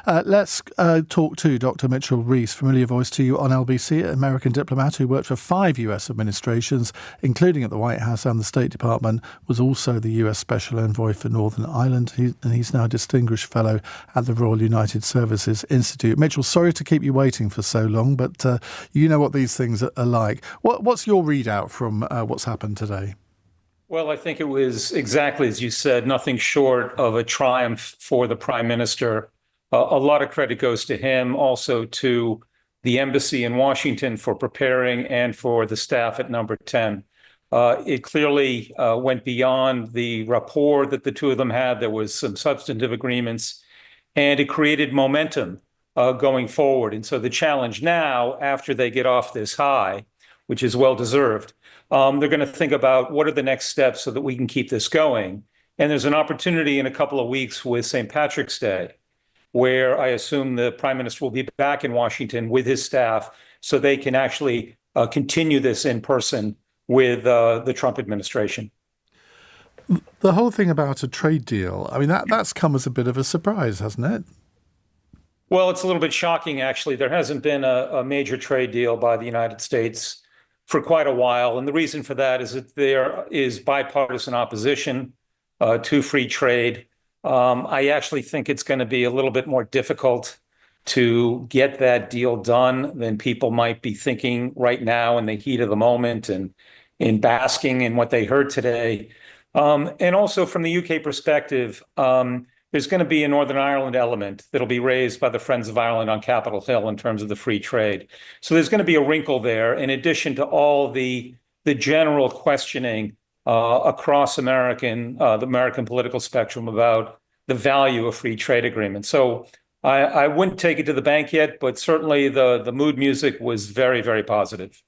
Let's talk to Dr Mitchell Reiss, familiar voice to you on LBC, an American diplomat who worked for 5 US administrations, including at the White House and the State Department, was also the US Special Envoy for Northern Ireland, and he's now a Distinguished Fellow at the Royal United Services Institute. Mitchell, sorry to keep you waiting for so long, but you know what these things are like. What's your readout from what's happened today? Well, I think it was exactly as you said, nothing short of a triumph for the prime minister. A lot of credit goes to him, also to the embassy in Washington for preparing and for the staff at Number 10. It clearly went beyond the rapport that the two of them had. There was some substantive agreements, and it created momentum going forward. And so the challenge now, after they get off this high, which is well-deserved, they're going to think about what are the next steps so that we can keep this going. And there's an opportunity in a couple of weeks with St. Patrick's Day, where I assume the prime minister will be back in Washington with his staff so they can actually continue this in person with the Trump administration. The whole thing about a trade deal, I mean, that's come as a bit of a surprise, hasn't it? Well, it's a little bit shocking, actually. There hasn't been a major trade deal by the United States for quite a while. And the reason for that is that there is bipartisan opposition to free trade. I actually think it's going to be a little bit more difficult to get that deal done than people might be thinking right now in the heat of the moment and in basking in what they heard today. And also from the UK perspective, there's going to be a Northern Ireland element that'll be raised by the Friends of Ireland on Capitol Hill in terms of the free trade. So there's going to be a wrinkle there, in addition to all the general questioning across the American political spectrum about the value of free trade agreements. So I wouldn't take it to the bank yet, but certainly the mood music was very, very positive.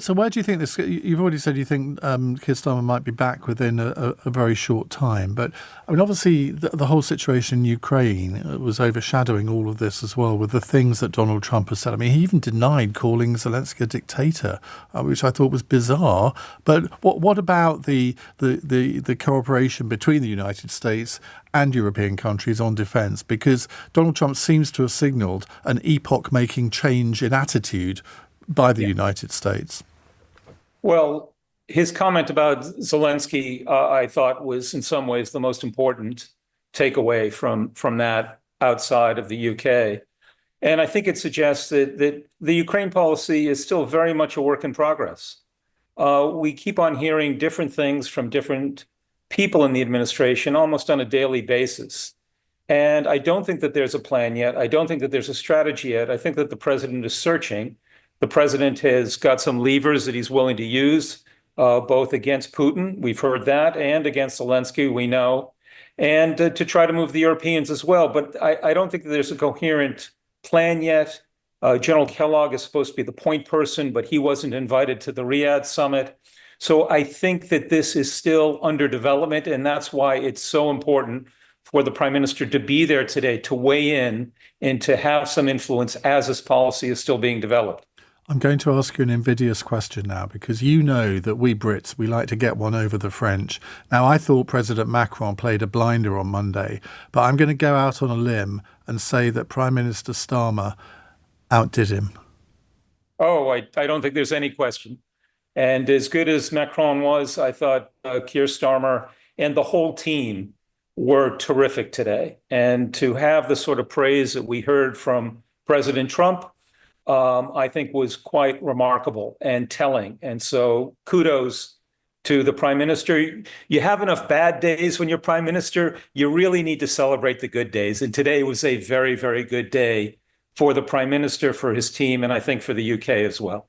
So where do you think this? You've already said you think Keir Starmer might be back within a very short time. But I mean, obviously, the whole situation in Ukraine was overshadowing all of this as well, with the things that Donald Trump has said. I mean, he even denied calling Zelensky a dictator, which I thought was bizarre. But what about the cooperation between the United States and European countries on defence? Because Donald Trump seems to have signalled an epoch-making change in attitude by the United States. Well, his comment about Zelensky, I thought, was in some ways the most important takeaway from that outside of the UK. And I think it suggests that the Ukraine policy is still very much a work in progress. We keep on hearing different things from different people in the administration almost on a daily basis. And I don't think that there's a plan yet. I don't think that there's a strategy yet. I think that the president is searching. The president has got some levers that he's willing to use, both against Putin, we've heard that, and against Zelensky, we know, and to try to move the Europeans as well. But I don't think that there's a coherent plan yet. General Kellogg is supposed to be the point person, but he wasn't invited to the Riyadh summit. So I think that this is still under development, and that's why it's so important for the prime minister to be there today, to weigh in and to have some influence as this policy is still being developed. I'm going to ask you an invidious question now, because you know that we Brits, we like to get one over the French. Now, I thought President Macron played a blinder on Monday, but I'm going to go out on a limb and say that Prime Minister Starmer outdid him. Oh, I don't think there's any question. And as good as Macron was, I thought Keir Starmer and the whole team were terrific today. And to have the sort of praise that we heard from President Trump, I think was quite remarkable and telling. And so kudos to the prime minister. You have enough bad days when you're prime minister. You really need to celebrate the good days. And today was a very, very good day for the prime minister, for his team, and I think for the UK as well.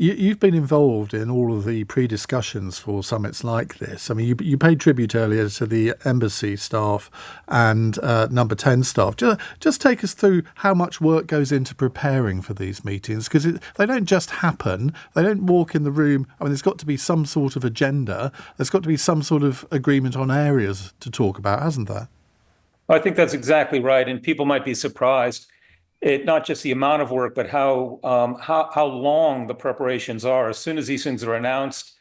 You've been involved in all of the pre-discussions for summits like this. I mean, you paid tribute earlier to the embassy staff and Number 10 staff. Just take us through how much work goes into preparing for these meetings, because they don't just happen. They don't walk in the room. I mean, there's got to be some sort of agenda. There's got to be some sort of agreement on areas to talk about, hasn't there? I think that's exactly right. And people might be surprised not just the amount of work, but how long the preparations are. As soon as these things are announced,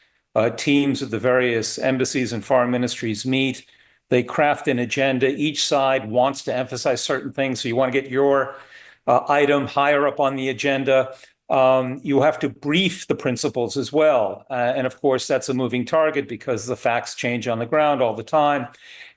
teams of the various embassies and foreign ministries meet. They craft an agenda. Each side wants to emphasize certain things. So you want to get your item higher up on the agenda. You have to brief the principals as well. And of course, that's a moving target because the facts change on the ground all the time.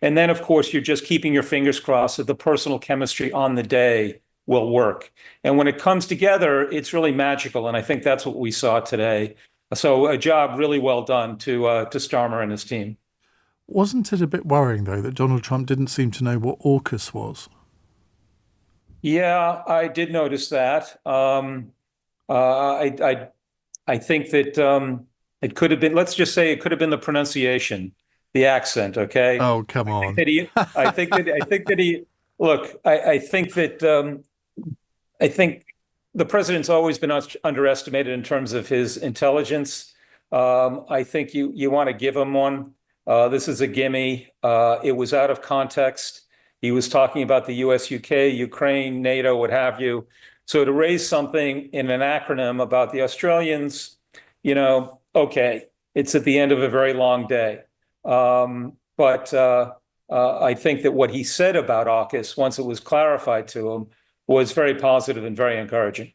And then, of course, you're just keeping your fingers crossed that the personal chemistry on the day will work. And when it comes together, it's really magical. And I think that's what we saw today. So a job really well done to Starmer and his team. Wasn't it a bit worrying, though, that Donald Trump didn't seem to know what AUKUS was? Yeah, I did notice that. I think that it could have been, let's just say it could have been the pronunciation, the accent, okay? Oh, come on. I think that he, look, I think that I think the president's always been underestimated in terms of his intelligence. I think you want to give him one. This is a gimme. It was out of context. He was talking about the US, UK, Ukraine, NATO, what have you. So to raise something in an acronym about the Australians, okay, it's at the end of a very long day. But I think that what he said about AUKUS, once it was clarified to him, was very positive and very encouraging.